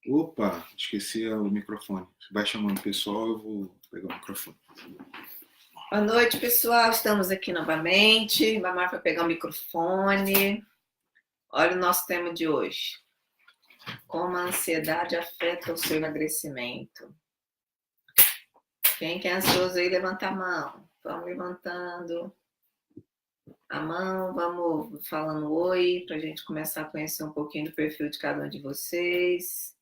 Opa, esqueci o microfone. Vai chamando o pessoal, eu vou pegar o microfone. Boa noite, pessoal. Estamos aqui novamente. Vamos para pegar o microfone. Olha o nosso tema de hoje. Como a ansiedade afeta o seu emagrecimento. Quem que é ansioso aí, levanta a mão. Vamos levantando a mão, vamos falando oi, para a gente começar a conhecer um pouquinho do perfil de cada um de vocês.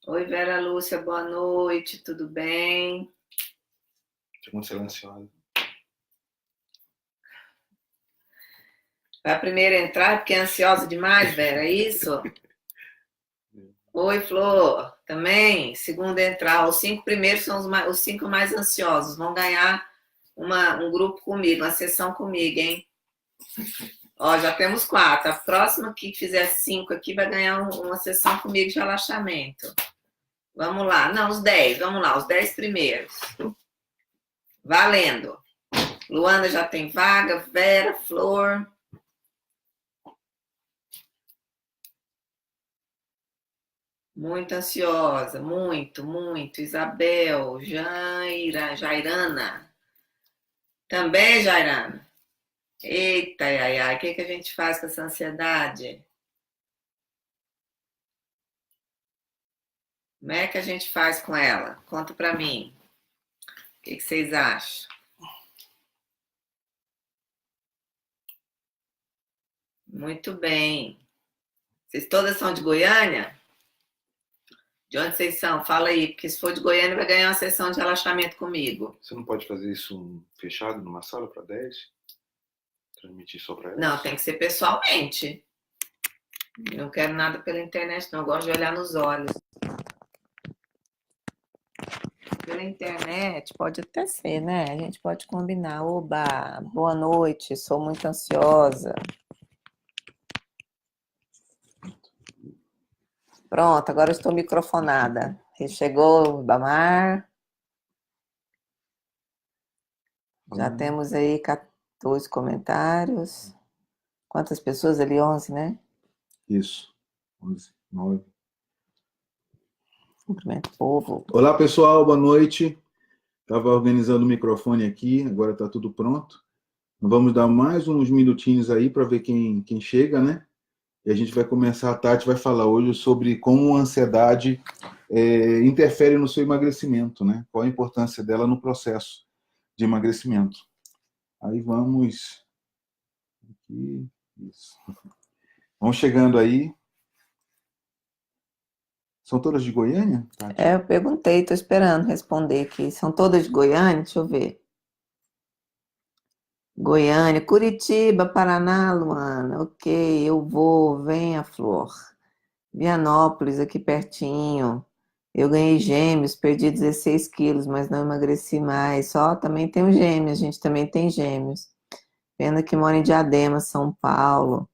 Oi, Vera Lúcia, boa noite, tudo bem? Como silenciosa. Vai a primeira entrar porque é ansiosa demais, Vera, é isso? Oi, Flor, também. Segunda entrar. Os 5 primeiros são os 5 mais ansiosos. Vão ganhar um grupo comigo, uma sessão comigo, hein? Ó, já temos 4. A próxima que fizer 5 aqui vai ganhar uma sessão comigo de relaxamento. Vamos lá. Não, os 10. Vamos lá, os 10 primeiros. Valendo. Luana já tem vaga. Vera, Flor. Muito ansiosa, muito, muito. Isabel, Jairana. Também, Jairana. Eita, ai, ai, o que a gente faz com essa ansiedade? Como é que a gente faz com ela? Conta pra mim. O que vocês acham? Muito bem. Vocês todas são de Goiânia? De onde vocês são? Fala aí, porque se for de Goiânia vai ganhar uma sessão de relaxamento comigo. Você não pode fazer isso fechado numa sala para 10? Transmitir só para elas? Não, tem que ser pessoalmente. Não quero nada pela internet, não. Eu gosto de olhar nos olhos. Pela internet, pode até ser, né? A gente pode combinar. Oba, boa noite, sou muito ansiosa. Pronto, agora eu estou microfonada. Chegou o Bamar. Já temos aí 14 comentários. Quantas pessoas ali? 11, né? Isso. 11, 9. Cumprimento o povo. Olá, pessoal, boa noite. Estava organizando o microfone aqui, agora está tudo pronto. Vamos dar mais uns minutinhos aí para ver quem chega, né? E a gente vai começar, a Tati vai falar hoje sobre como a ansiedade interfere no seu emagrecimento, né? Qual a importância dela no processo de emagrecimento. Aí vamos... Aqui, isso. Vamos chegando aí. São todas de Goiânia, Tati? Eu perguntei, estou esperando responder aqui. São todas de Goiânia? Deixa eu ver. Goiânia, Curitiba, Paraná, Luana. Ok, eu vou. Venha, Flor. Vianópolis, aqui pertinho. Eu ganhei gêmeos, perdi 16 quilos, mas não emagreci mais. Só também tenho gêmeos, a gente também tem gêmeos. Pena que mora em Diadema, São Paulo.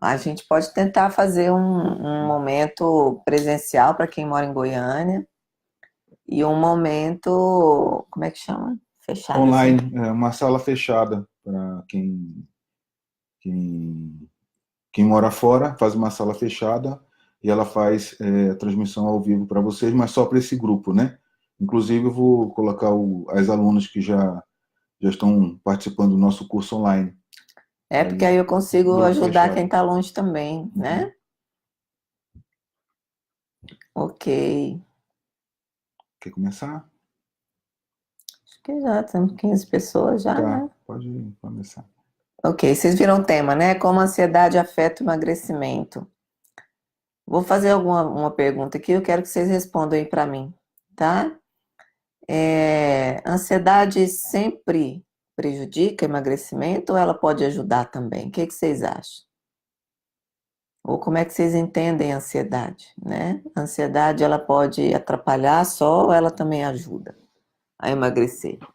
A gente pode tentar fazer um momento presencial para quem mora em Goiânia e um momento, como é que chama? Fechado. Online, Assim. uma sala fechada para quem mora fora, faz uma sala fechada e ela faz a transmissão ao vivo para vocês, mas só para esse grupo, né? Inclusive, eu vou colocar as alunas que já estão participando do nosso curso online. Porque aí eu consigo ajudar fechado. quem está longe também, né? Ok. Quer começar? Acho que já temos 15 pessoas já, Tá, né? pode começar. Ok, vocês viram o tema, né? Como a ansiedade afeta o emagrecimento. Vou fazer uma pergunta aqui, eu quero que vocês respondam aí para mim, tá? Ansiedade sempre prejudica o emagrecimento ou ela pode ajudar também? O que vocês acham? Ou como é que vocês entendem a ansiedade, né? A ansiedade, ela pode atrapalhar só ou ela também ajuda a emagrecer? O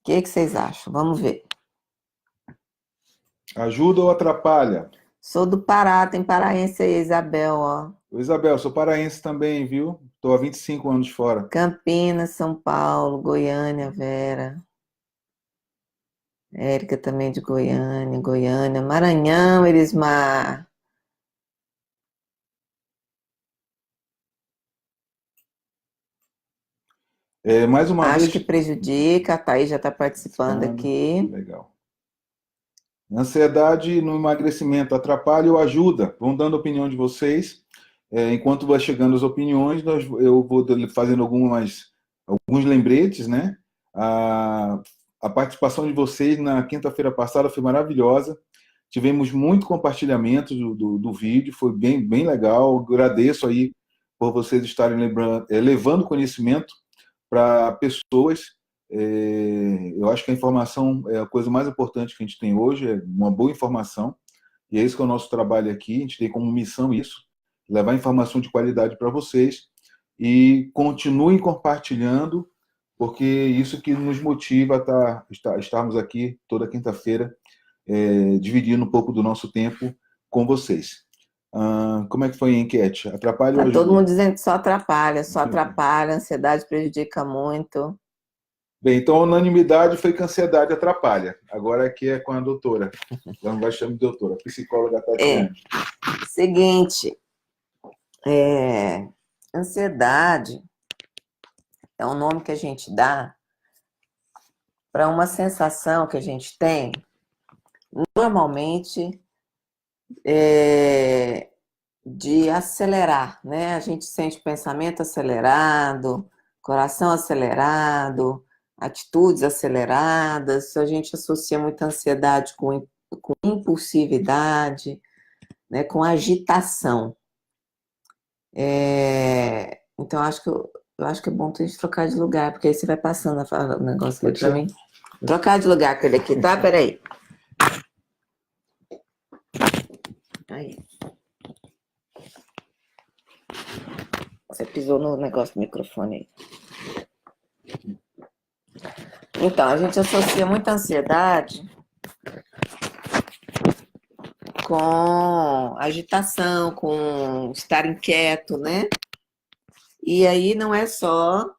que vocês acham? Vamos ver. Ajuda ou atrapalha? Sou do Pará, tem paraense aí, Isabel, ó. Ô, Isabel, sou paraense também, viu? Estou há 25 anos fora. Campinas, São Paulo, Goiânia, Vera. Érica também de Goiânia, Maranhão, Elismar. Mais uma Acho vez... que prejudica, a Thaís já está participando aqui. Legal. Ansiedade no emagrecimento atrapalha ou ajuda? Vão dando a opinião de vocês. Enquanto vai chegando as opiniões, eu vou fazendo alguns lembretes, né? A participação de vocês na quinta-feira passada foi maravilhosa. Tivemos muito compartilhamento do vídeo, foi bem legal. Agradeço aí por vocês estarem levando conhecimento para pessoas. Eu acho que a informação é a coisa mais importante que a gente tem hoje, é uma boa informação. E é isso que é o nosso trabalho aqui. A gente tem como missão isso, levar informação de qualidade para vocês. E continuem compartilhando, porque isso que nos motiva a estarmos aqui toda quinta-feira, dividindo um pouco do nosso tempo com vocês. Como é que foi a enquete? Atrapalha ou Tá ajuda? todo mundo dizendo que só atrapalha, a ansiedade prejudica muito. Bem, então a unanimidade foi que a ansiedade atrapalha. Agora aqui é com a doutora. Vamos vai chamar de doutora, psicóloga Tatiana. Seguinte, ansiedade é um nome que a gente dá para uma sensação que a gente tem, normalmente, de acelerar, né? A gente sente pensamento acelerado, coração acelerado, atitudes aceleradas, a gente associa muita ansiedade com impulsividade, né? Com agitação. Então, eu acho que é bom a gente trocar de lugar, porque aí você vai passando o negócio ali para mim. Trocar de lugar com ele aqui, tá? Peraí. Aí. Você pisou no negócio do microfone aí. Então, a gente associa muita ansiedade com agitação, com estar inquieto, né? E aí não é só...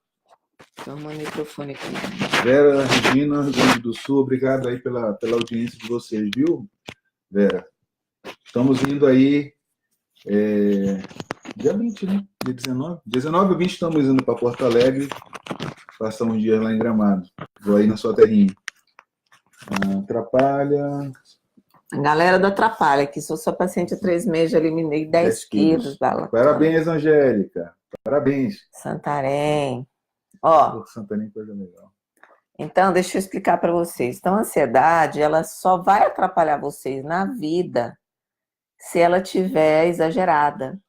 Toma o microfone aqui. Vera, Regina, Rio Grande do Sul, obrigado aí pela audiência de vocês, viu, Vera? Estamos indo aí dia 20, né? Dia 19. 19 e 20 estamos indo para Porto Alegre, passar um dia lá em Gramado. Vou aí na sua terrinha. Atrapalha. A galera do Atrapalha, que sou sua paciente há 3 meses, já eliminei 10 quilos. Parabéns, Angélica. Parabéns. Santarém. Ó. Santarém, coisa legal. Então, deixa eu explicar para vocês. Então, a ansiedade, ela só vai atrapalhar vocês na vida se ela tiver exagerada,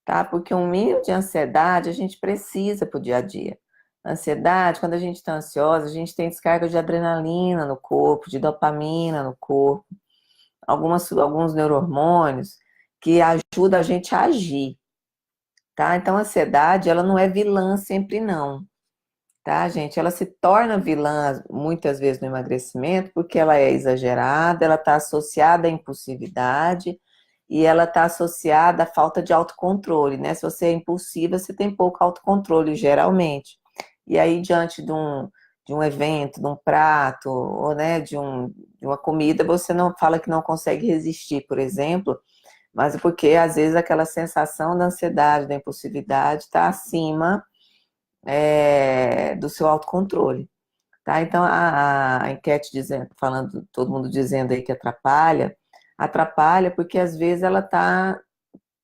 tá? Porque um mínimo de ansiedade a gente precisa para o dia a dia. Ansiedade, quando a gente está ansiosa, a gente tem descarga de adrenalina no corpo, de dopamina no corpo, alguns neurohormônios que ajudam a gente a agir, tá? Então, a ansiedade, ela não é vilã sempre, não. Tá, gente? Ela se torna vilã muitas vezes no emagrecimento porque ela é exagerada, ela está associada à impulsividade e ela está associada à falta de autocontrole, né? Se você é impulsiva, você tem pouco autocontrole, geralmente. E aí, diante de um evento, de um prato, ou né, de uma comida, você não fala que não consegue resistir, por exemplo, mas é porque, às vezes, aquela sensação da ansiedade, da impulsividade está acima do seu autocontrole, tá? Então, a enquete falando, todo mundo dizendo aí que atrapalha porque às vezes ela tá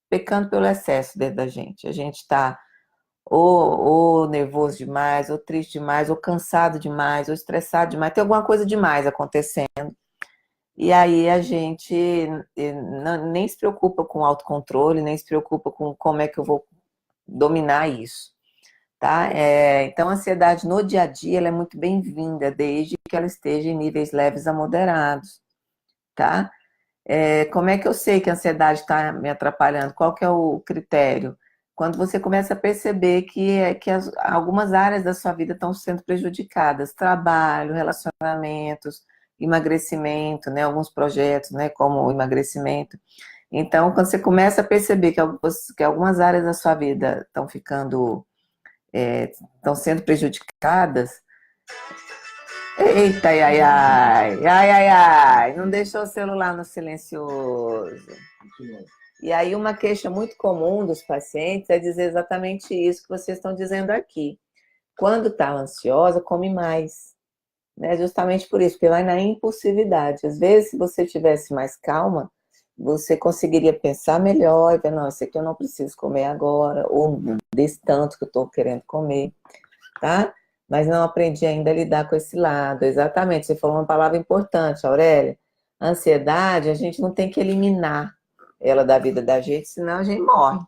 pecando pelo excesso dentro da gente. A gente tá ou nervoso demais, ou triste demais, ou cansado demais, ou estressado demais, tem alguma coisa demais acontecendo. E aí a gente nem se preocupa com o autocontrole, nem se preocupa com como é que eu vou dominar isso. Tá? Então, a ansiedade no dia a dia ela é muito bem-vinda, desde que ela esteja em níveis leves a moderados. Tá? Como é que eu sei que a ansiedade está me atrapalhando? Qual que é o critério? Quando você começa a perceber que algumas áreas da sua vida estão sendo prejudicadas, trabalho, relacionamentos, emagrecimento, né? Alguns projetos, né? Como o emagrecimento. Então, quando você começa a perceber que algumas áreas da sua vida estão ficando estão sendo prejudicadas. Eita, ai, não deixou o celular no silencioso. E aí uma queixa muito comum dos pacientes é dizer exatamente isso que vocês estão dizendo aqui. Quando está ansiosa, come mais, né? Justamente por isso, porque vai na impulsividade. Às vezes, se você tivesse mais calma, você conseguiria pensar melhor e ver, não, isso aqui eu não preciso comer agora, ou desse tanto que eu estou querendo comer, tá? Mas não aprendi ainda a lidar com esse lado. Exatamente, você falou uma palavra importante, Aurélia. A ansiedade, a gente não tem que eliminar ela da vida da gente, senão a gente morre.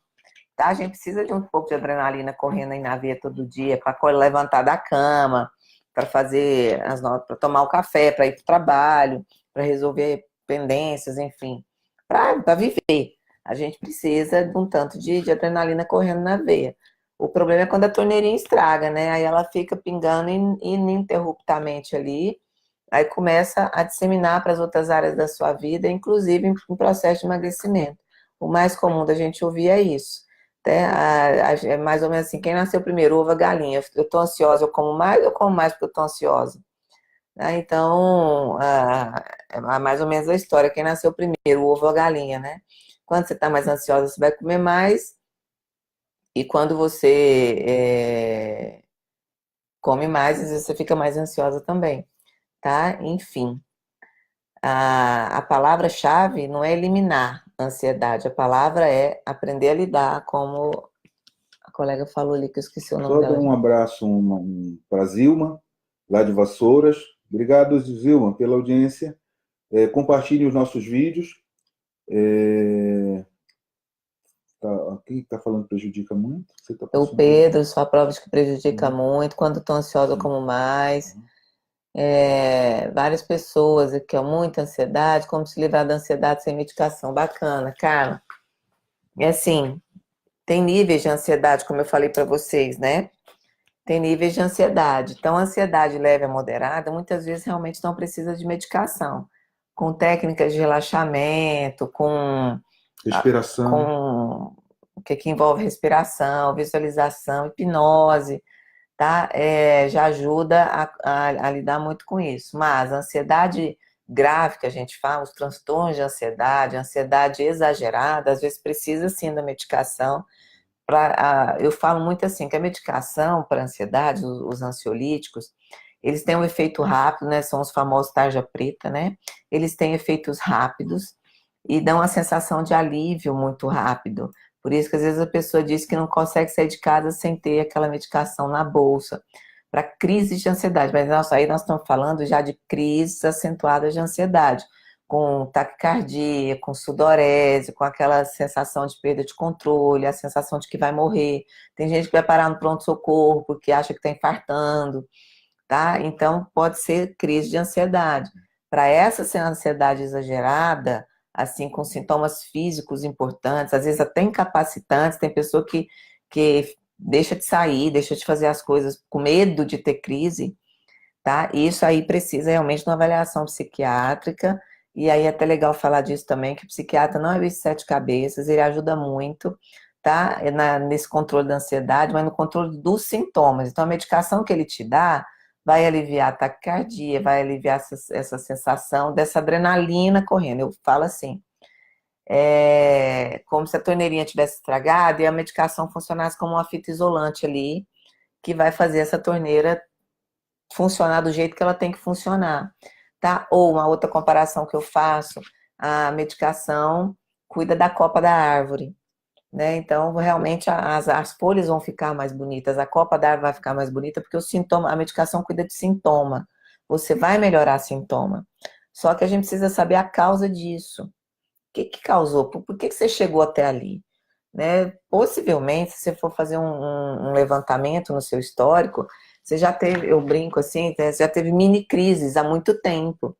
Tá? A gente precisa de um pouco de adrenalina correndo aí na veia todo dia para levantar da cama, para fazer as notas, para tomar o café, para ir para o trabalho, para resolver pendências, enfim, para viver. A gente precisa de um tanto de adrenalina correndo na veia. O problema é quando a torneirinha estraga, né? Aí ela fica pingando ininterruptamente ali, aí começa a disseminar para as outras áreas da sua vida, inclusive em processo de emagrecimento. O mais comum da gente ouvir é isso. É mais ou menos assim, quem nasceu primeiro, ovo ou galinha? Eu estou ansiosa, eu como mais porque eu estou ansiosa. Né? Então, é mais ou menos a história, quem nasceu primeiro, o ovo ou a galinha, né? Quando você está mais ansiosa, você vai comer mais, e quando você come mais, às vezes você fica mais ansiosa também, tá? Enfim, a palavra-chave não é eliminar a ansiedade, a palavra é aprender a lidar, como a colega falou ali, que eu esqueci o nome Só dar dela. um abraço para Zilma, lá de Vassouras. Obrigado, Zilma, pela audiência. Compartilhe os nossos vídeos. Quem está falando prejudica muito? Você está O passando? Pedro, sua prova de que prejudica muito, quando estou ansiosa como mais. Várias pessoas aqui, ó, muita ansiedade, como se livrar da ansiedade sem medicação. Bacana, Carla. É assim, tem níveis de ansiedade, como eu falei para vocês, né? Tem níveis de ansiedade. Então, a ansiedade leve a moderada, muitas vezes realmente não precisa de medicação. Com técnicas de relaxamento, Respiração. com o que envolve respiração, visualização, hipnose, tá? Já ajuda a lidar muito com isso. Mas a ansiedade grave que a gente fala, os transtornos de ansiedade, ansiedade exagerada, às vezes precisa sim da medicação. Eu falo muito assim, que a medicação para ansiedade, os ansiolíticos, eles têm um efeito rápido, né? São os famosos tarja preta, né? Eles têm efeitos rápidos e dão a sensação de alívio muito rápido. Por isso que às vezes a pessoa diz que não consegue sair de casa sem ter aquela medicação na bolsa para crises de ansiedade. Mas nossa, aí nós estamos falando já de crises acentuadas de ansiedade, com taquicardia, com sudorese, com aquela sensação de perda de controle, a sensação de que vai morrer. Tem gente que vai parar no pronto-socorro porque acha que está infartando, tá? Então, pode ser crise de ansiedade. Para essa ansiedade exagerada, assim, com sintomas físicos importantes, às vezes até incapacitantes, tem pessoa que deixa de sair, deixa de fazer as coisas com medo de ter crise, tá? E isso aí precisa realmente de uma avaliação psiquiátrica, e aí é até legal falar disso também, que o psiquiatra não é bicho de sete cabeças, ele ajuda muito, tá? Nesse controle da ansiedade, mas no controle dos sintomas. Então, a medicação que ele te dá vai aliviar a taquicardia, vai aliviar essa sensação dessa adrenalina correndo. Eu falo assim, como se a torneirinha tivesse estragado e a medicação funcionasse como uma fita isolante ali, que vai fazer essa torneira funcionar do jeito que ela tem que funcionar, tá? Ou uma outra comparação que eu faço, a medicação cuida da copa da árvore, né? Então, realmente, as folhas vão ficar mais bonitas, a copa da árvore vai ficar mais bonita, porque a medicação cuida de sintoma. Você vai melhorar sintoma. Só que a gente precisa saber a causa disso. O que causou? Por que você chegou até ali? Né? Possivelmente, se você for fazer um levantamento no seu histórico, você já teve, eu brinco assim, você já teve mini crises há muito tempo.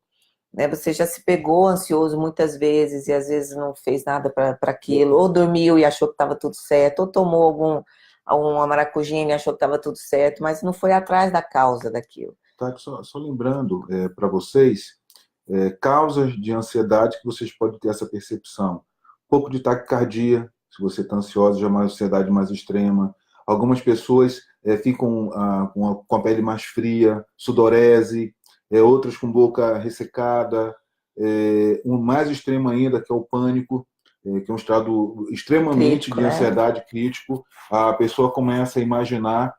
Né? Você já se pegou ansioso muitas vezes e às vezes não fez nada para aquilo, ou dormiu e achou que estava tudo certo, ou tomou alguma maracujina e achou que estava tudo certo, mas não foi atrás da causa daquilo. Tá, só lembrando para vocês, causas de ansiedade que vocês podem ter essa percepção. Um pouco de taquicardia, se você está ansioso, já é uma ansiedade mais extrema. Algumas pessoas ficam com a pele mais fria, sudorese, outras com boca ressecada. Um mais extremo ainda, que é o pânico, que é um estado extremamente Crítico, de né? ansiedade crítico. A pessoa começa a imaginar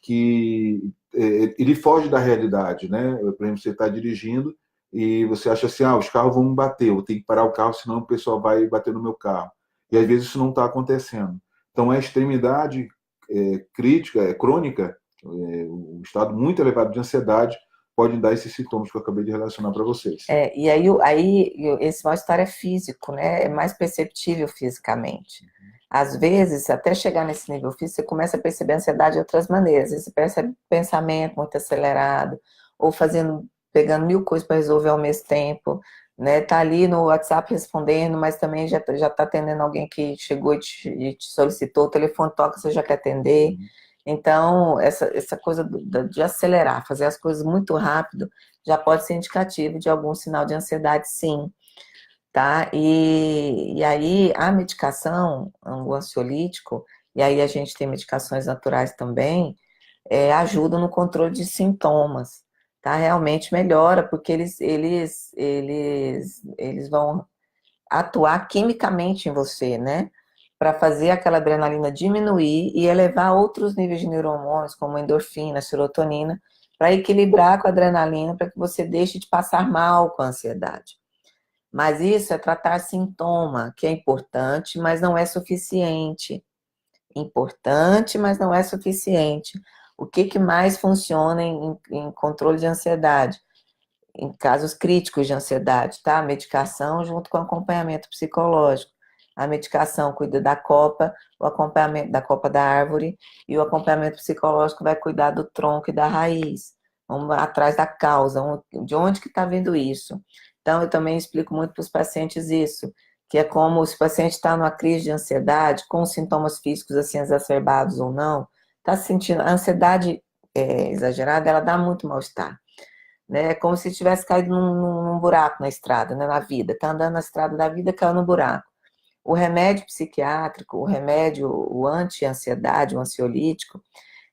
ele foge da realidade, né? Por exemplo, você está dirigindo e você acha assim, os carros vão me bater, eu tenho que parar o carro, senão o pessoal vai bater no meu carro. E às vezes isso não está acontecendo. Então, a extremidade crítica, crônica, um estado muito elevado de ansiedade, pode dar esses sintomas que eu acabei de relacionar para vocês. E aí esse mal-estar é físico, né? É mais perceptível fisicamente. Às vezes, até chegar nesse nível físico, você começa a perceber a ansiedade de outras maneiras. Às vezes você percebe pensamento muito acelerado, ou pegando mil coisas para resolver ao mesmo tempo, né? Tá ali no WhatsApp respondendo, mas também já tá atendendo alguém que chegou e te solicitou, o telefone toca, você já quer atender. Então, essa coisa de acelerar, fazer as coisas muito rápido, já pode ser indicativo de algum sinal de ansiedade, sim. Tá? E aí a medicação, o ansiolítico, e aí a gente tem medicações naturais também, ajudam no controle de sintomas, tá? Realmente melhora, porque eles vão atuar quimicamente em você, né? Para fazer aquela adrenalina diminuir e elevar outros níveis de neurohormônios, como endorfina, serotonina, para equilibrar com a adrenalina, para que você deixe de passar mal com a ansiedade. Mas isso é tratar sintoma, que é importante, mas não é suficiente. Importante, mas não é suficiente. O que mais funciona em controle de ansiedade? Em casos críticos de ansiedade, tá? A medicação junto com acompanhamento psicológico. A medicação cuida da copa, o acompanhamento da copa da árvore, e o acompanhamento psicológico vai cuidar do tronco e da raiz. Vamos atrás da causa, de onde que está vindo isso. Então, eu também explico muito para os pacientes isso, que é como se o paciente está numa crise de ansiedade, com sintomas físicos assim exacerbados ou não, está sentindo, a ansiedade exagerada, ela dá muito mal-estar. Né? É como se tivesse caído num buraco na estrada, né? Na vida. Está andando na estrada da vida, caiu no buraco. O remédio psiquiátrico, o remédio, o anti-ansiedade, o ansiolítico,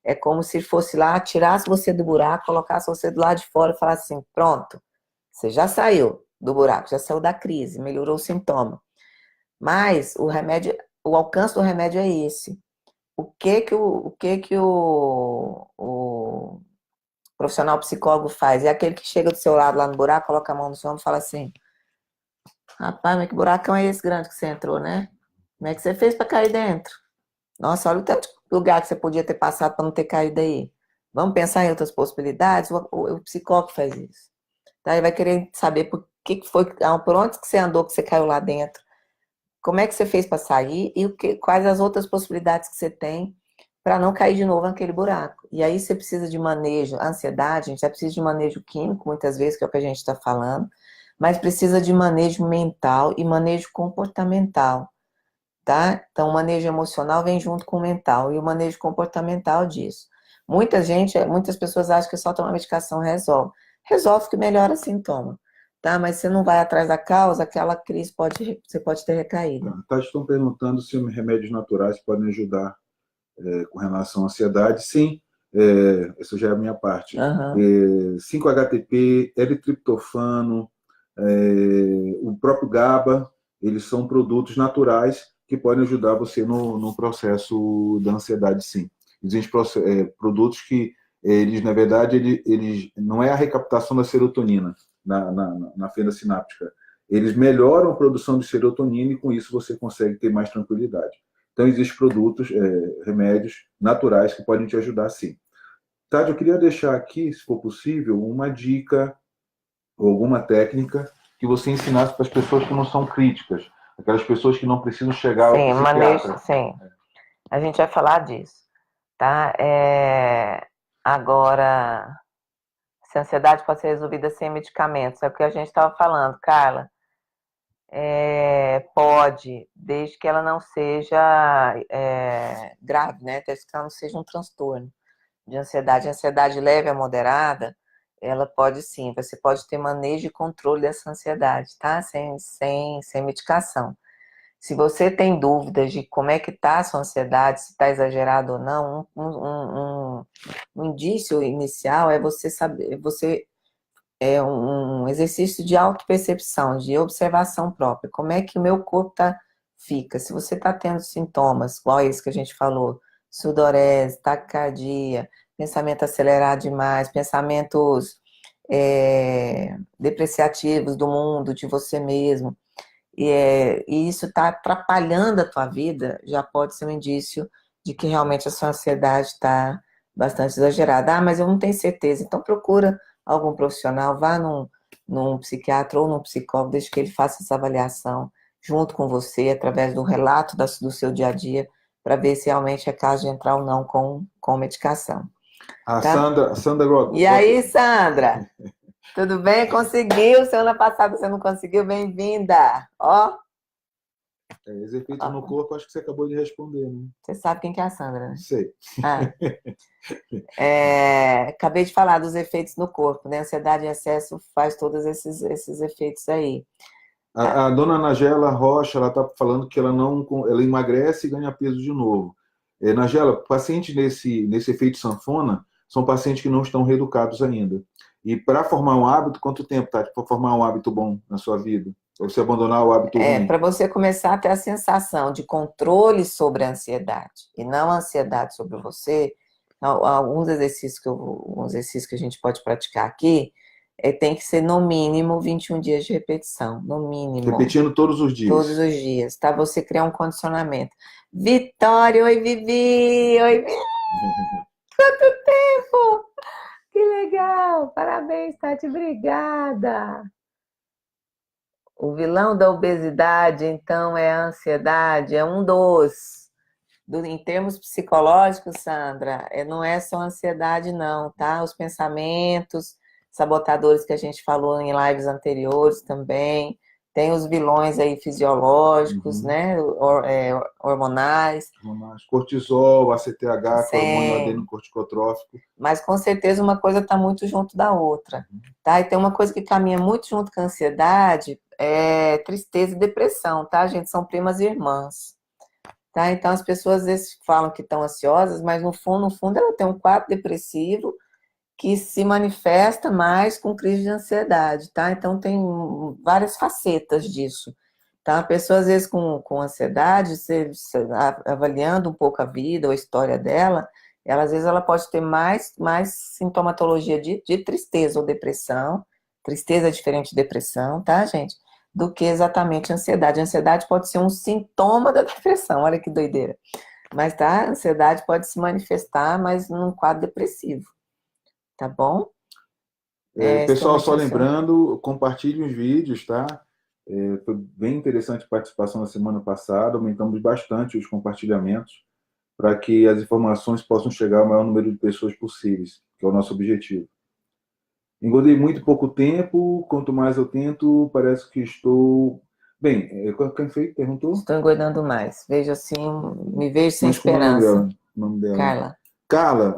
é como se fosse lá, tirasse você do buraco, colocasse você do lado de fora e falasse assim, pronto, você já saiu do buraco, já saiu da crise, melhorou o sintoma. Mas o alcance do remédio é esse. O que o profissional psicólogo faz? É aquele que chega do seu lado lá no buraco, coloca a mão no seu ombro e fala assim, rapaz, mas que buracão é esse grande que você entrou, né? Como é que você fez para cair dentro? Nossa, olha o tanto de lugar que você podia ter passado para não ter caído aí. Vamos pensar em outras possibilidades? O psicólogo faz isso. Tá? Ele vai querer saber por que foi, por onde que você andou que você caiu lá dentro. Como é que você fez para sair e quais as outras possibilidades que você tem para não cair de novo naquele buraco. E aí você precisa de manejo, a ansiedade, a gente já precisa de manejo químico, muitas vezes, que é o que a gente está falando, mas precisa de manejo mental e manejo comportamental, tá? Então, o manejo emocional vem junto com o mental, e o manejo comportamental disso. Muitas pessoas acham que só tomar medicação resolve. Resolve que melhora sintoma, tá? Mas você não vai atrás da causa, aquela crise você pode ter recaído. Estão perguntando se remédios naturais podem ajudar com relação à ansiedade. Sim, essa já é a minha parte. 5-HTP, L-triptofano, o próprio GABA, eles são produtos naturais que podem ajudar você no processo da ansiedade, sim. Existem produtos que, eles, na verdade, eles não é a recaptação da serotonina na fenda sináptica. Eles melhoram a produção de serotonina e, com isso, você consegue ter mais tranquilidade. Então, existem produtos, remédios naturais que podem te ajudar, sim. Tade, eu queria deixar aqui, se for possível, uma dica ou alguma técnica que você ensinasse para as pessoas que não são críticas, aquelas pessoas que não precisam chegar ao psiquiatra. Sim, a gente vai falar disso, tá? Agora, se a ansiedade pode ser resolvida sem medicamentos, é o que a gente estava falando, Carla. Pode, desde que ela não seja grave, né? Desde que ela não seja um transtorno de ansiedade. A ansiedade leve a moderada, ela pode sim, você pode ter manejo e controle dessa ansiedade, tá? Sem medicação. Se você tem dúvidas de como é que está a sua ansiedade, se está exagerado ou não, um indício inicial é você saber, um exercício de autopercepção, de observação própria. Como é que o meu corpo fica? Se você está tendo sintomas, igual esse que a gente falou, sudorese, taquicardia, pensamento acelerado demais, pensamentos depreciativos do mundo, de você mesmo, e isso está atrapalhando a tua vida, já pode ser um indício de que realmente a sua ansiedade está bastante exagerada. Ah, mas eu não tenho certeza. Então procura algum profissional, vá num psiquiatra ou num psicólogo, desde que ele faça essa avaliação junto com você, através do relato do seu dia a dia, para ver se realmente é caso de entrar ou não com medicação. A Tá? Sandra E aí, Sandra? Tudo bem? Conseguiu? Semana passada você não conseguiu? Bem-vinda! Ó, esse efeito no corpo, acho que você acabou de responder, né? você sabe quem que é a Sandra, né? Sei. Ah, acabei de falar dos efeitos no corpo, né? Ansiedade em excesso faz todos esses efeitos aí. A dona Nagela Rocha, ela está falando que ela emagrece e ganha peso de novo. Nagela, pacientes nesse efeito sanfona são pacientes que não estão reeducados ainda. E para formar um hábito, quanto tempo, Tati, para formar um hábito bom na sua vida? Ou você abandonar o hábito ruim? Para você começar a ter a sensação de controle sobre a ansiedade e não a ansiedade sobre você, alguns exercícios que a gente pode praticar aqui, tem que ser no mínimo 21 dias de repetição, no mínimo. Repetindo todos os dias. Todos os dias, tá? Você criar um condicionamento. Vitória, oi Vivi, oi Vivi. Quanto tempo! Que legal! Parabéns, Tati, obrigada! O vilão da obesidade, então, é a ansiedade, é um em termos psicológicos, Sandra, não é só ansiedade, não, tá? Os pensamentos sabotadores que a gente falou em lives anteriores também. Tem os vilões aí fisiológicos, né? Hormonais. Cortisol, ACTH, que é o hormônio adenocorticotrófico. Mas com certeza uma coisa está muito junto da outra, tá? E tem uma coisa que caminha muito junto com a ansiedade, tristeza e depressão, tá, gente? São primas e irmãs. Tá? Então, as pessoas às vezes falam que estão ansiosas, mas no fundo, ela tem um quadro depressivo que se manifesta mais com crise de ansiedade, tá? Então, tem várias facetas disso, tá? A pessoa, às vezes, com ansiedade, avaliando um pouco a vida ou a história dela, às vezes, ela pode ter mais sintomatologia de tristeza ou depressão. Tristeza é diferente de depressão, tá, gente? Do que exatamente a ansiedade. A ansiedade pode ser um sintoma da depressão, olha que doideira. Mas tá, a ansiedade pode se manifestar, mas num quadro depressivo, tá bom? Pessoal, só lembrando, compartilhe os vídeos, tá? Foi bem interessante a participação na semana passada, aumentamos bastante os compartilhamentos para que as informações possam chegar ao maior número de pessoas possíveis, que é o nosso objetivo. Engordei muito pouco tempo, quanto mais eu tento, parece que estou... Bem, quem foi que perguntou? Estou engordando mais. Vejo assim, me vejo sem esperança. Como é o nome dela? Carla. Carla,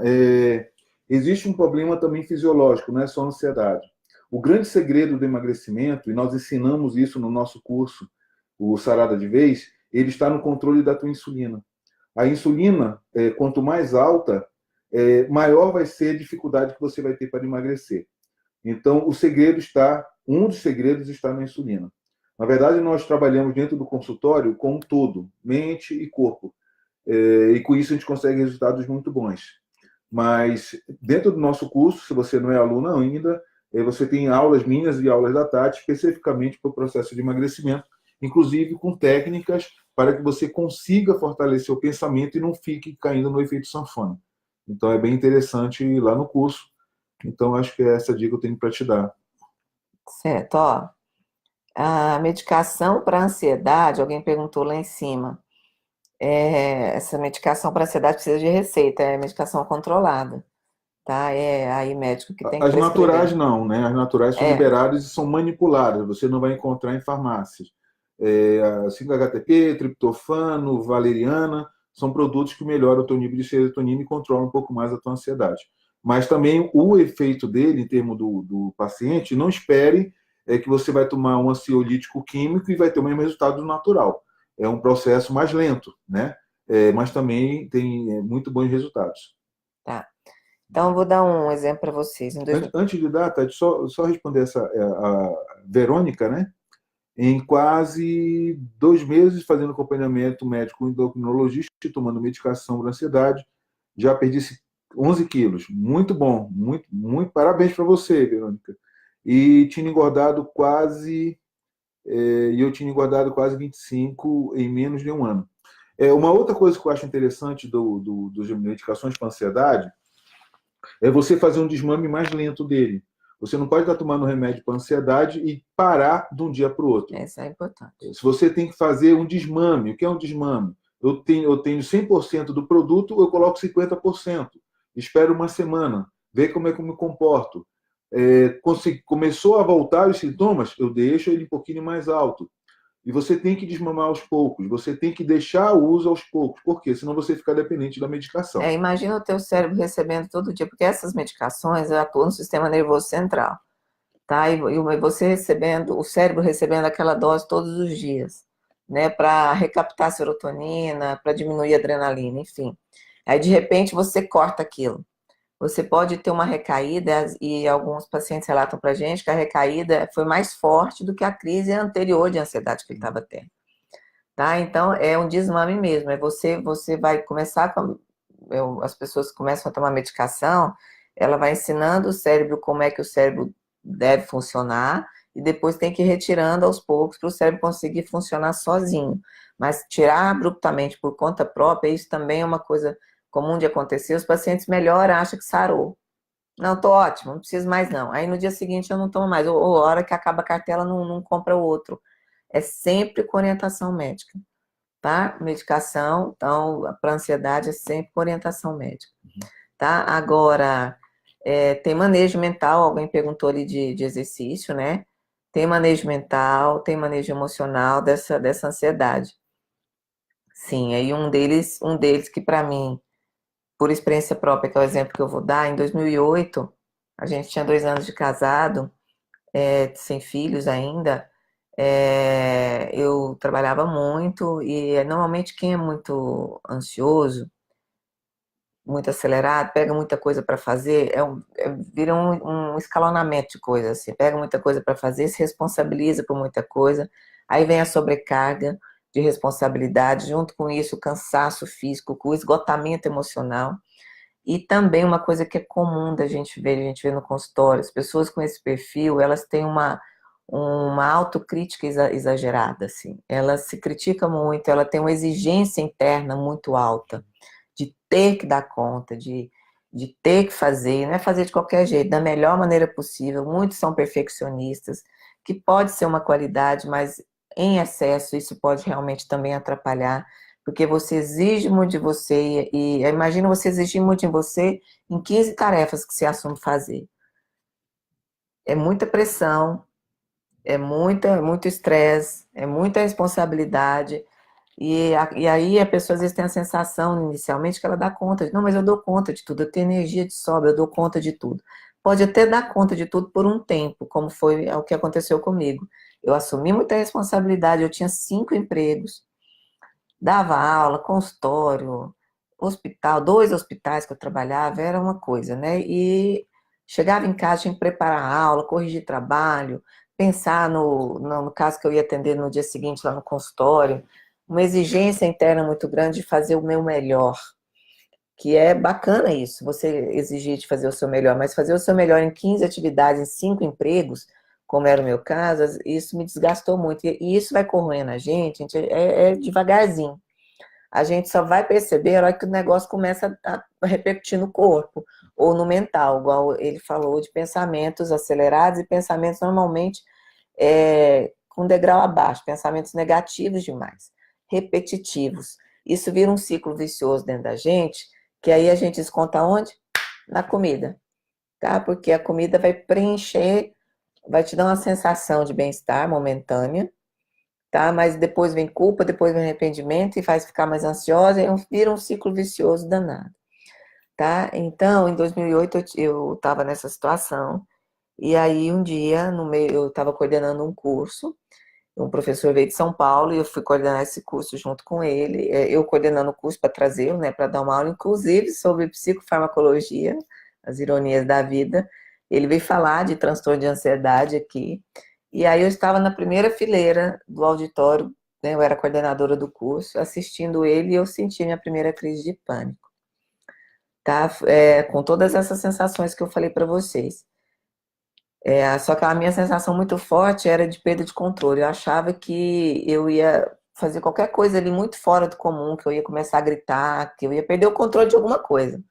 existe um problema também fisiológico, não é só ansiedade. O grande segredo do emagrecimento, e nós ensinamos isso no nosso curso, o Sarada de Vez, ele está no controle da tua insulina. A insulina, quanto mais alta, maior vai ser a dificuldade que você vai ter para emagrecer. Então, um dos segredos está na insulina. Na verdade, nós trabalhamos dentro do consultório com um todo, mente e corpo. E com isso a gente consegue resultados muito bons. Mas dentro do nosso curso, se você não é aluno ainda, você tem aulas minhas e aulas da Tati, especificamente para o processo de emagrecimento, inclusive com técnicas para que você consiga fortalecer o pensamento e não fique caindo no efeito sanfona. Então é bem interessante ir lá no curso. Então acho que é essa dica que eu tenho para te dar. Certo, ó. A medicação para ansiedade, alguém perguntou lá em cima. Essa medicação para ansiedade precisa de receita, é medicação controlada, tá? É aí médico que tem que prescrever. As naturais não, né? As naturais são liberadas e são manipuladas, você não vai encontrar em farmácias. 5-HTP, triptofano, valeriana, são produtos que melhoram o teu nível de serotonina e controlam um pouco mais a tua ansiedade. Mas também o efeito dele, em termos do paciente, não espere que você vai tomar um ansiolítico químico e vai ter o mesmo resultado do natural. É um processo mais lento, né? Mas também tem muito bons resultados. Tá. Então, eu vou dar um exemplo para vocês. Antes de dar, Tati, só responder a Verônica, né? Em quase 2 meses fazendo acompanhamento médico endocrinologista, tomando medicação para ansiedade, já perdi 11 quilos. Muito bom. Muito, muito. Parabéns para você, Verônica. E tinha engordado quase. E eu tinha engordado quase 25 em menos de um ano. Uma outra coisa que eu acho interessante dos medicações para ansiedade é você fazer um desmame mais lento dele. Você não pode estar tomando remédio para ansiedade e parar de um dia para o outro. Isso é importante. Se você tem que fazer um desmame, o que é um desmame? Eu tenho 100% do produto, eu coloco 50%. Espero uma semana, ver como é que eu me comporto. Começou a voltar os sintomas, eu deixo ele um pouquinho mais alto. E você tem que desmamar aos poucos, você tem que deixar o uso aos poucos. Por quê? Senão você fica dependente da medicação. Imagina o teu cérebro recebendo todo dia, porque essas medicações atuam no sistema nervoso central, tá? E você recebendo, o cérebro recebendo aquela dose todos os dias, né? Para recaptar serotonina, para diminuir a adrenalina, enfim. Aí, de repente, você corta aquilo. Você pode ter uma recaída, e alguns pacientes relatam para a gente que a recaída foi mais forte do que a crise anterior de ansiedade que ele estava tendo. Tá? Então, é um desmame mesmo. Você vai começar com. As pessoas começam a tomar medicação, ela vai ensinando o cérebro como é que o cérebro deve funcionar, e depois tem que ir retirando aos poucos para o cérebro conseguir funcionar sozinho. Mas tirar abruptamente por conta própria, isso também é uma coisa comum de acontecer. Os pacientes melhoram, acham que sarou. Não, tô ótimo, não preciso mais não. Aí no dia seguinte eu não tomo mais. Ou a hora que acaba a cartela, não compra o outro. É sempre com orientação médica, tá? Medicação, então, para ansiedade é sempre com orientação médica, tá? Agora, tem manejo mental, alguém perguntou ali de exercício, né? Tem manejo mental, tem manejo emocional dessa ansiedade. Sim, aí um deles que para mim, por experiência própria, que é o exemplo que eu vou dar, em 2008, a gente tinha 2 anos de casado, sem filhos ainda. Eu trabalhava muito e normalmente quem é muito ansioso, muito acelerado, pega muita coisa para fazer, vira um escalonamento de coisas, assim, pega muita coisa para fazer, se responsabiliza por muita coisa, aí vem a sobrecarga de responsabilidade, junto com isso o cansaço físico, o esgotamento emocional, e também uma coisa que é comum da gente ver, a gente vê no consultório, as pessoas com esse perfil, elas têm uma autocrítica exagerada, assim. Ela se critica muito, ela tem uma exigência interna muito alta, de ter que dar conta, de ter que fazer, não é fazer de qualquer jeito, da melhor maneira possível. Muitos são perfeccionistas, que pode ser uma qualidade, mas em excesso isso pode realmente também atrapalhar, porque você exige muito de você, e imagina você exigir muito de você em 15 tarefas que você assume fazer. É muita pressão, muito estresse, é muita responsabilidade, e aí a pessoa às vezes tem a sensação inicialmente que ela dá conta, não, mas eu dou conta de tudo, eu tenho energia de sobra, eu dou conta de tudo. Pode até dar conta de tudo por um tempo, como foi o que aconteceu comigo. Eu assumi muita responsabilidade, eu tinha 5 empregos, dava aula, consultório, hospital, 2 hospitais que eu trabalhava, era uma coisa, né? E chegava em casa, tinha que preparar a aula, corrigir trabalho, pensar no caso que eu ia atender no dia seguinte lá no consultório, uma exigência interna muito grande de fazer o meu melhor, que é bacana isso, você exigir de fazer o seu melhor, mas fazer o seu melhor em 15 atividades, em 5 empregos, como era o meu caso, isso me desgastou muito, e isso vai corroendo a gente devagarzinho. A gente só vai perceber a hora que o negócio começa a repercutir no corpo ou no mental, igual ele falou, de pensamentos acelerados e pensamentos normalmente com degrau abaixo, pensamentos negativos demais, repetitivos. Isso vira um ciclo vicioso dentro da gente, que aí a gente desconta onde? Na comida, tá? Porque a comida vai preencher, vai te dar uma sensação de bem-estar momentânea, tá? Mas depois vem culpa, depois vem arrependimento e faz ficar mais ansiosa, e vira um ciclo vicioso danado, tá? Então, em 2008 eu estava nessa situação, e aí um dia, no meio, eu estava coordenando um curso, um professor veio de São Paulo e eu fui coordenar esse curso junto com ele, eu coordenando o curso para trazê-lo, né, para dar uma aula, inclusive sobre psicofarmacologia, as ironias da vida. Ele veio falar de transtorno de ansiedade aqui, e aí eu estava na primeira fileira do auditório, né, eu era coordenadora do curso, assistindo ele, e eu senti minha primeira crise de pânico. tá? Com todas essas sensações que eu falei para vocês. Só que a minha sensação muito forte era de perda de controle. Eu achava que eu ia fazer qualquer coisa ali muito fora do comum, que eu ia começar a gritar, que eu ia perder o controle de alguma coisa.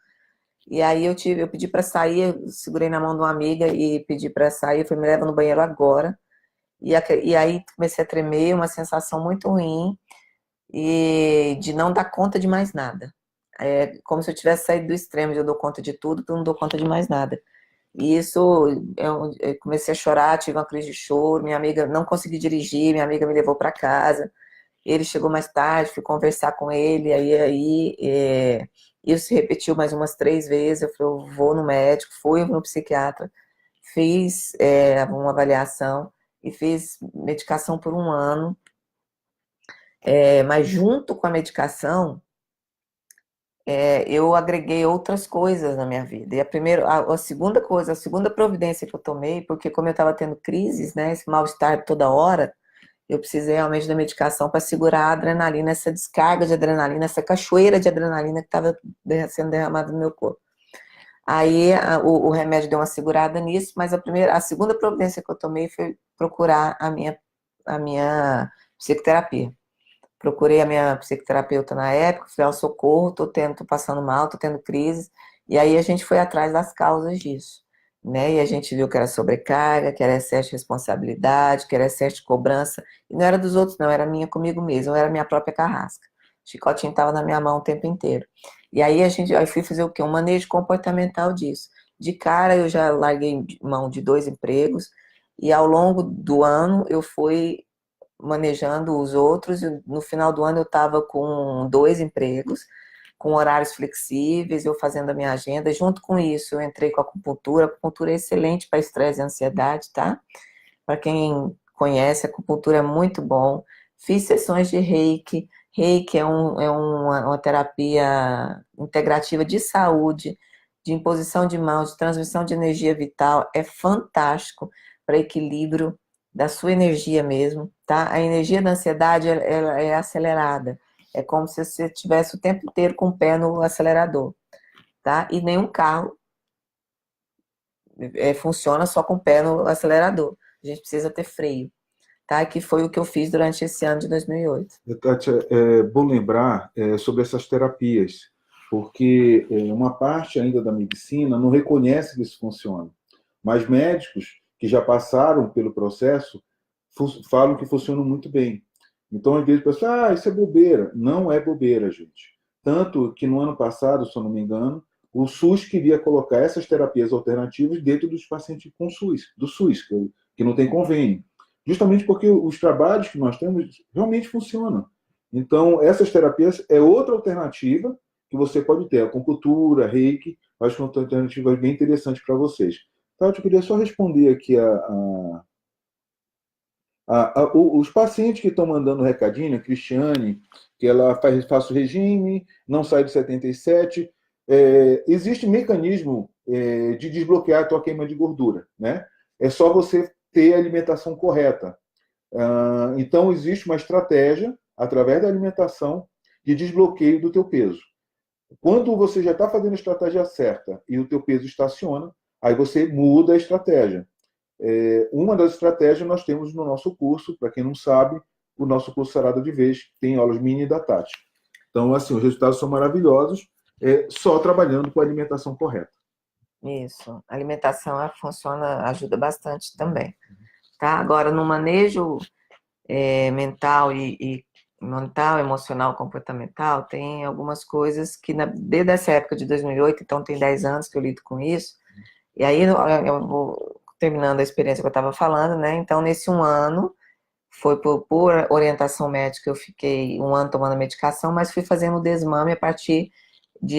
E aí eu pedi para sair, eu segurei na mão de uma amiga e pedi para sair, eu falei, me leva no banheiro agora. E aí comecei a tremer, uma sensação muito ruim e de não dar conta de mais nada. É como se eu tivesse saído do extremo de eu dou conta de tudo, tu não dou conta de mais nada. E isso, eu comecei a chorar, tive uma crise de choro, minha amiga não consegui dirigir, minha amiga me levou para casa, ele chegou mais tarde, fui conversar com ele, isso se repetiu mais umas 3 vezes, eu falei, eu vou no médico, fui no psiquiatra, fiz uma avaliação e fiz medicação por um ano, mas junto com a medicação, eu agreguei outras coisas na minha vida. E a segunda coisa, a segunda providência que eu tomei, porque como eu estava tendo crises, né, esse mal-estar toda hora, eu precisei realmente da medicação para segurar a adrenalina, essa descarga de adrenalina, essa cachoeira de adrenalina que estava sendo derramada no meu corpo. Aí o remédio deu uma segurada nisso, mas a segunda providência que eu tomei foi procurar a minha psicoterapia. Procurei a minha psicoterapeuta na época, falei, socorro, tô passando mal, tô tendo crise. E aí a gente foi atrás das causas disso, né? E a gente viu que era sobrecarga, que era excesso de responsabilidade, que era excesso de cobrança. E não era dos outros, não, era minha comigo mesma, era minha própria carrasca. O chicotinho estava na minha mão o tempo inteiro. E aí aí fui fazer o quê? Um manejo comportamental disso. De cara eu já larguei mão de 2 empregos, e ao longo do ano eu fui manejando os outros, e no final do ano eu estava com 2 empregos, com horários flexíveis, eu fazendo a minha agenda. Junto com isso, eu entrei com a acupuntura. A acupuntura é excelente para estresse e ansiedade, tá? Para quem conhece, a acupuntura é muito bom. Fiz sessões de Reiki. Reiki é uma terapia integrativa de saúde, de imposição de mãos, de transmissão de energia vital. É fantástico para equilíbrio da sua energia mesmo, tá? A energia da ansiedade, ela é acelerada. É como se você estivesse o tempo inteiro com o pé no acelerador, tá? E nenhum carro funciona só com o pé no acelerador. A gente precisa ter freio, tá? Que foi o que eu fiz durante esse ano de 2008. Tati, é bom lembrar sobre essas terapias, porque uma parte ainda da medicina não reconhece que isso funciona. Mas médicos que já passaram pelo processo falam que funcionam muito bem. Então, às vezes, o pessoal, isso é bobeira. Não é bobeira, gente. Tanto que no ano passado, se eu não me engano, o SUS queria colocar essas terapias alternativas dentro dos pacientes com SUS, do SUS, que não tem convênio. Justamente porque os trabalhos que nós temos realmente funcionam. Então, essas terapias é outra alternativa que você pode ter. Acupuntura, reiki, acho que são alternativas bem interessantes para vocês. Tati, eu queria só responder aqui os pacientes que estão mandando recadinho, a Cristiane, que ela faz o regime, não sai de 77. Existe mecanismo de desbloquear a tua queima de gordura, né? É só você ter a alimentação correta. Então, existe uma estratégia, através da alimentação, de desbloqueio do teu peso. Quando você já está fazendo a estratégia certa e o teu peso estaciona, aí você muda a estratégia. Uma das estratégias nós temos no nosso curso, para quem não sabe, o nosso curso Sarada de Vez tem aulas mini da Tati. Então, assim, os resultados são maravilhosos, só trabalhando com a alimentação correta. Isso, a alimentação funciona, ajuda bastante também, tá? Agora, no manejo mental mental, emocional, comportamental, tem algumas coisas que desde essa época de 2008, então tem 10 anos que eu lido com isso, e aí eu vou terminando a experiência que eu estava falando, né? Então, nesse um ano, foi por orientação médica, eu fiquei um ano tomando medicação, mas fui fazendo o desmame a partir do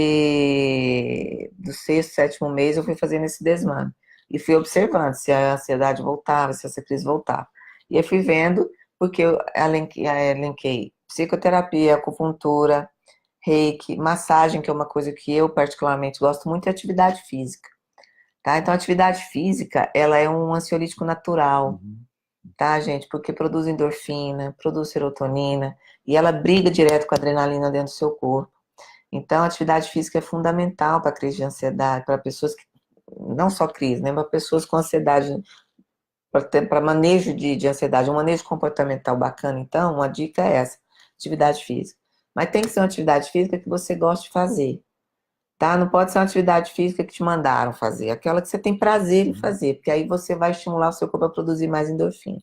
6º, 7º mês, eu fui fazendo esse desmame. E fui observando se a ansiedade voltava, se essa crise voltava. E eu fui vendo, porque eu elenquei psicoterapia, acupuntura, reiki, massagem, que é uma coisa que eu particularmente gosto muito, é atividade física. Tá? Então, a atividade física, ela é um ansiolítico natural, tá, gente? Porque produz endorfina, produz serotonina, e ela briga direto com a adrenalina dentro do seu corpo. Então, a atividade física é fundamental para crise de ansiedade, para pessoas que, não só crise, né, mas pessoas com ansiedade, para manejo de ansiedade, um manejo comportamental bacana. Então, uma dica é essa, atividade física. Mas tem que ser uma atividade física que você goste de fazer, tá? Não pode ser uma atividade física que te mandaram fazer, aquela que você tem prazer em fazer, porque aí você vai estimular o seu corpo a produzir mais endorfina.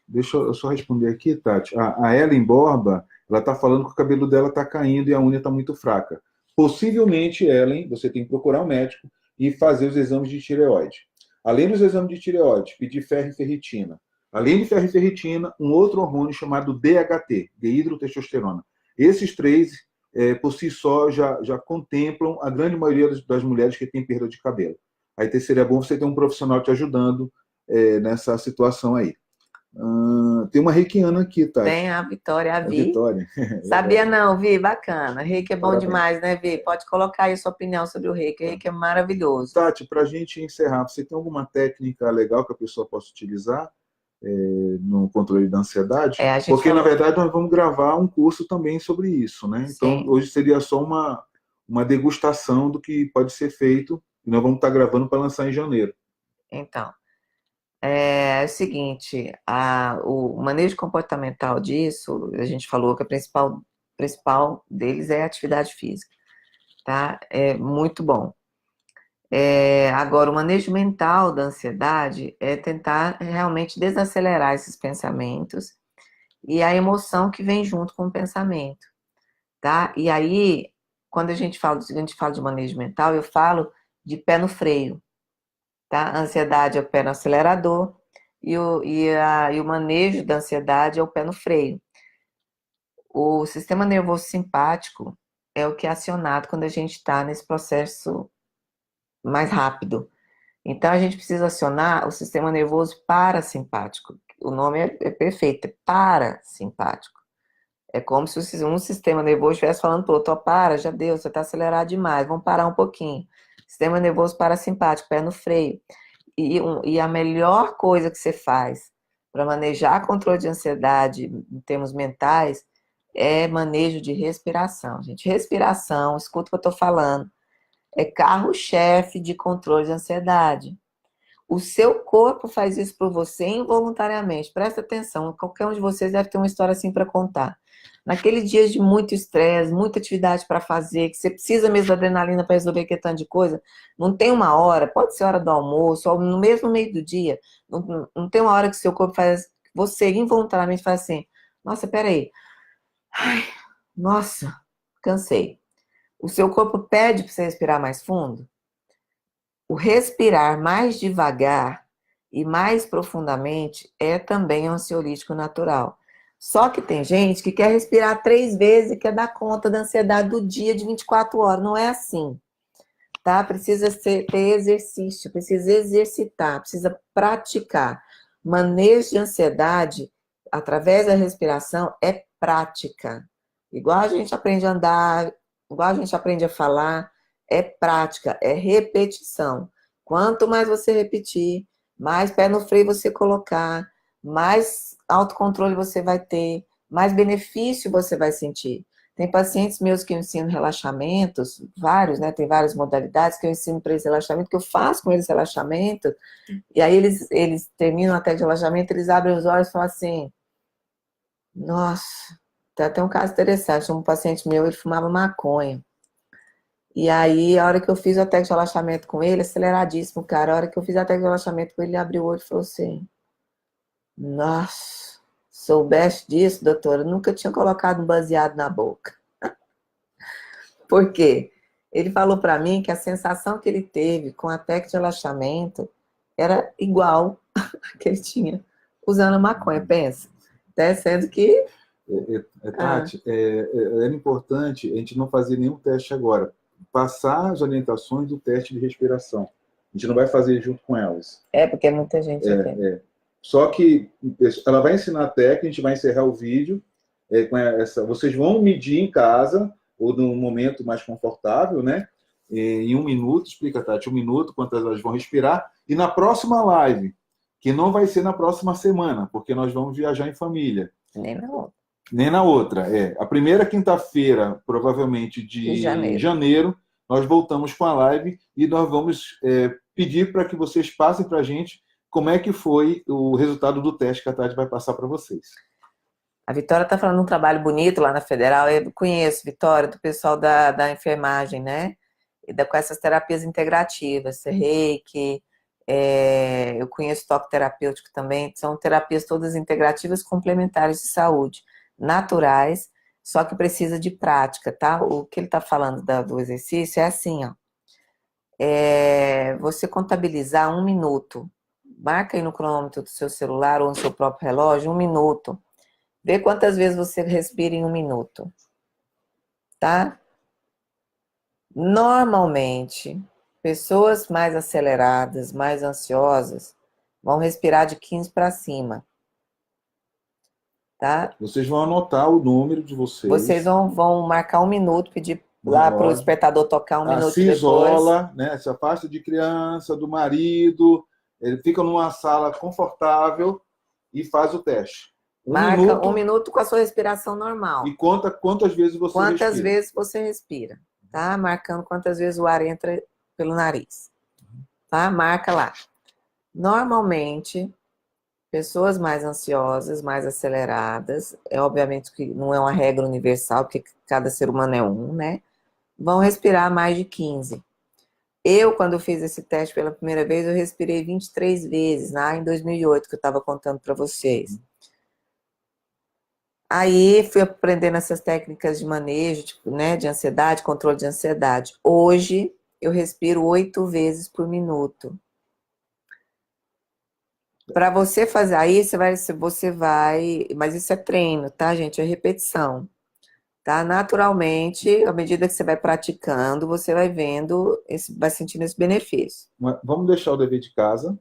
Deixa eu só responder aqui, Tati. A Ellen Borba, ela está falando que o cabelo dela está caindo e a unha está muito fraca. Possivelmente, Ellen, você tem que procurar um médico e fazer os exames de tireoide. Além dos exames de tireoide, pedir ferro e ferritina. Além de ferro e ferritina, um outro hormônio chamado DHT, dehidrotestosterona. Esses três, por si só, já contemplam a grande maioria das mulheres que têm perda de cabelo. Aí seria bom você ter um profissional te ajudando nessa situação aí. Tem uma reikiana aqui, Tati. Tem a Vitória, a Vi. Vitória. Sabia não, Vi? Bacana. Reiki é bom Parabéns. Demais, né, Vi? Pode colocar aí a sua opinião sobre o Reiki. O Reiki é maravilhoso. Tati, para a gente encerrar, você tem alguma técnica legal que a pessoa possa utilizar no controle da ansiedade? Porque, na verdade, nós vamos gravar um curso também sobre isso, né? Sim. Então, hoje seria só uma degustação do que pode ser feito e nós vamos estar gravando para lançar em janeiro. Então, é o seguinte, o manejo comportamental disso, a gente falou que a principal deles é a atividade física, tá? É muito bom. Agora, o manejo mental da ansiedade é tentar realmente desacelerar esses pensamentos e a emoção que vem junto com o pensamento, tá? E aí, quando a gente fala de manejo mental, eu falo de pé no freio, tá? A ansiedade é o pé no acelerador e o manejo da ansiedade é o pé no freio. O sistema nervoso simpático é o que é acionado quando a gente está nesse processo mais rápido. Então, a gente precisa acionar o sistema nervoso parasimpático. O nome é perfeito, é parasimpático. É como se um sistema nervoso estivesse falando para o outro, para, já deu, você está acelerado demais, vamos parar um pouquinho. Sistema nervoso parasimpático, pé no freio. E a melhor coisa que você faz para manejar controle de ansiedade em termos mentais é manejo de respiração, gente. Respiração, escuta o que eu estou falando, é carro-chefe de controle de ansiedade. O seu corpo faz isso por você involuntariamente. Presta atenção, qualquer um de vocês deve ter uma história assim para contar. Naqueles dias de muito estresse, muita atividade para fazer, que você precisa mesmo da adrenalina para resolver aquele tanto de coisa, não tem uma hora, pode ser hora do almoço, ou no mesmo meio do dia, não tem uma hora que o seu corpo faz, você involuntariamente faz assim, nossa, peraí, ai, nossa, cansei. O seu corpo pede para você respirar mais fundo? O respirar mais devagar e mais profundamente é também um ansiolítico natural. Só que tem gente que quer respirar 3 vezes e quer dar conta da ansiedade do dia de 24 horas. Não é assim, tá? Precisa ter exercício, precisa exercitar, precisa praticar. Manejo de ansiedade através da respiração é prática. Igual a gente aprende a andar, igual a gente aprende a falar, é prática, é repetição. Quanto mais você repetir, mais pé no freio você colocar, mais autocontrole você vai ter, mais benefício você vai sentir. Tem pacientes meus que eu ensino relaxamentos, vários, né? Tem várias modalidades que eu ensino para eles relaxamento, que eu faço com eles relaxamento, e aí eles terminam até de relaxamento, eles abrem os olhos e falam assim, nossa, tem até um caso interessante, um paciente meu, ele fumava maconha. E aí, a hora que eu fiz o técnico de relaxamento com ele, aceleradíssimo, cara, a hora que eu fiz a técnico de relaxamento com ele, ele abriu o olho e falou assim, nossa, soubesse disso, doutora, eu nunca tinha colocado um baseado na boca. Por quê? Ele falou para mim que a sensação que ele teve com a técnica de relaxamento era igual a que ele tinha usando a maconha, pensa. Até sendo que... Tati, era importante a gente não fazer nenhum teste agora. Passar as orientações do teste de respiração. A gente não vai fazer junto com elas. Porque muita gente Só que ela vai ensinar a técnica, a gente vai encerrar o vídeo. Vocês vão medir em casa, ou num momento mais confortável, né? Em 1 minuto, explica, Tati, 1 minuto, quantas elas vão respirar. E na próxima live, que não vai ser na próxima semana, porque nós vamos viajar em família. Nem não. Nem na outra. A primeira quinta-feira, provavelmente De de janeiro. janeiro, nós voltamos com a live e nós vamos pedir para que vocês passem para a gente como é que foi o resultado do teste que a Tati vai passar para vocês. A Vitória está falando um trabalho bonito lá na Federal. Eu conheço, Vitória, do pessoal da enfermagem, né? Com essas terapias integrativas, Reiki, eu conheço toque terapêutico também. São terapias todas integrativas complementares de saúde, naturais, só que precisa de prática, tá? O que ele está falando do exercício é assim, ó. Você contabilizar 1 minuto. Marca aí no cronômetro do seu celular ou no seu próprio relógio, 1 minuto. Vê quantas vezes você respira em 1 minuto, tá? Normalmente, pessoas mais aceleradas, mais ansiosas, vão respirar de 15 para cima, tá? Vocês vão anotar o número de vocês. Vocês vão marcar 1 minuto, pedir lá para o despertador tocar 1 minuto se depois. isola, né? Se afasta de criança, do marido, ele fica numa sala confortável e faz o teste. Marca 1 minuto com a sua respiração normal. E conta quantas vezes você respira. Quantas vezes você respira, tá? Marcando quantas vezes o ar entra pelo nariz, tá? Marca lá. Normalmente, pessoas mais ansiosas, mais aceleradas, obviamente que não é uma regra universal, porque cada ser humano é um, né? Vão respirar mais de 15. Eu, quando fiz esse teste pela primeira vez, eu respirei 23 vezes, lá em 2008, que eu estava contando para vocês. Aí fui aprendendo essas técnicas de manejo, tipo, né, de ansiedade, controle de ansiedade. Hoje eu respiro 8 vezes por minuto. Para você fazer, aí você vai, mas isso é treino, tá, gente? É repetição, tá? Naturalmente, à medida que você vai praticando, você vai vendo, vai sentindo esse benefício. Vamos deixar o dever de casa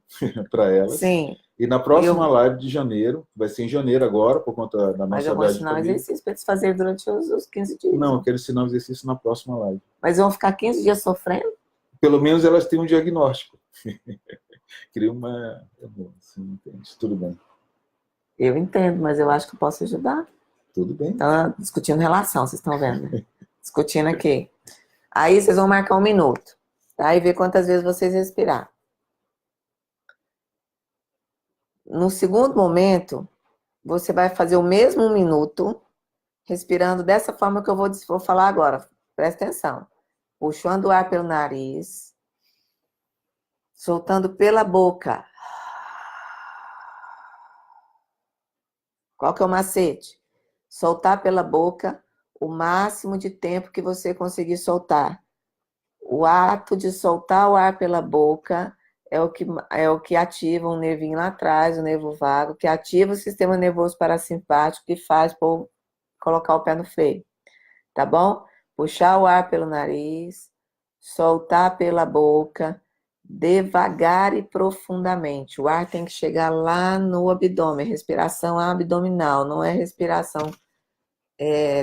para elas. Sim. E na próxima live de janeiro, vai ser em janeiro agora, por conta da nossa Mas eu vou ensinar um exercício para eles fazerem durante os 15 dias. Não, eu quero ensinar um exercício na próxima live. Mas vão ficar 15 dias sofrendo? Pelo menos elas têm um diagnóstico. Cria uma... Você não entende. Tudo bem. Eu entendo, mas eu acho que eu posso ajudar. Tudo bem. Tá discutindo relação, vocês estão vendo, né? Discutindo aqui. Aí vocês vão marcar 1 minuto, tá? E ver quantas vezes vocês respirar. No segundo momento, você vai fazer o mesmo 1 minuto, respirando dessa forma que eu vou falar agora. Presta atenção. Puxando o ar pelo nariz, soltando pela boca. Qual que é o macete? Soltar pela boca o máximo de tempo que você conseguir soltar. O ato de soltar o ar pela boca é o que ativa um nervinho lá atrás, o nervo vago, que ativa o sistema nervoso parasimpático, que faz colocar o pé no freio. Tá bom? Puxar o ar pelo nariz, soltar pela boca, devagar e profundamente. O ar tem que chegar lá no abdômen, respiração abdominal, não é respiração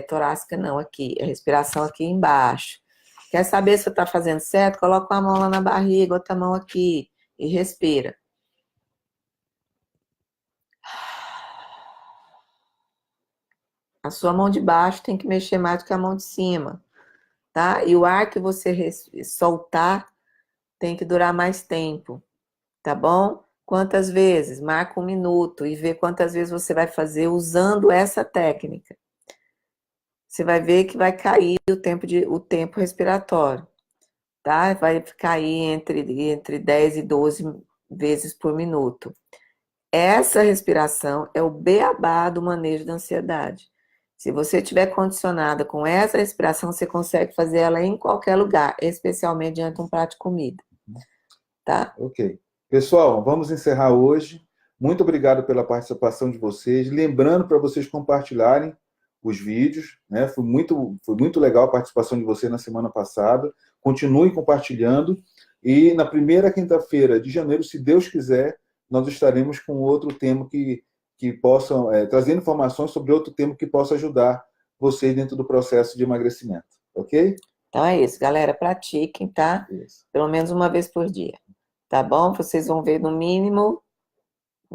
torácica, não, aqui. É respiração aqui embaixo. Quer saber se você está fazendo certo? Coloca uma mão lá na barriga, outra mão aqui e respira. A sua mão de baixo tem que mexer mais do que a mão de cima, tá? E o ar que você soltar tem que durar mais tempo, tá bom? Quantas vezes? Marca 1 minuto e vê quantas vezes você vai fazer usando essa técnica. Você vai ver que vai cair o tempo respiratório, tá? Vai cair entre 10 e 12 vezes por minuto. Essa respiração é o beabá do manejo da ansiedade. Se você estiver condicionada com essa respiração, você consegue fazer ela em qualquer lugar, especialmente diante de um prato de comida. Tá? Ok. Pessoal, vamos encerrar hoje. Muito obrigado pela participação de vocês. Lembrando para vocês compartilharem os vídeos, né? Foi muito legal a participação de vocês na semana passada. Continuem compartilhando. E na primeira quinta-feira de janeiro, se Deus quiser, nós estaremos com outro tema que possam trazer informações sobre outro tema que possa ajudar vocês dentro do processo de emagrecimento. Ok? Então é isso, galera. Pratiquem, tá? Isso. Pelo menos uma vez por dia. Tá bom? Vocês vão ver no mínimo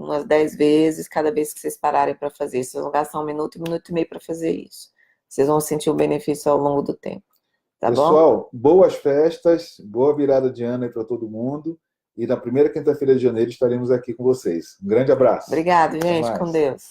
umas 10 vezes, cada vez que vocês pararem para fazer. Vocês vão gastar 1 minuto e meio para fazer isso. Vocês vão sentir o benefício ao longo do tempo. Tá bom? Pessoal, boas festas, boa virada de ano aí para todo mundo. E na primeira quinta-feira de janeiro estaremos aqui com vocês. Um grande abraço. Obrigado, gente. Com Deus.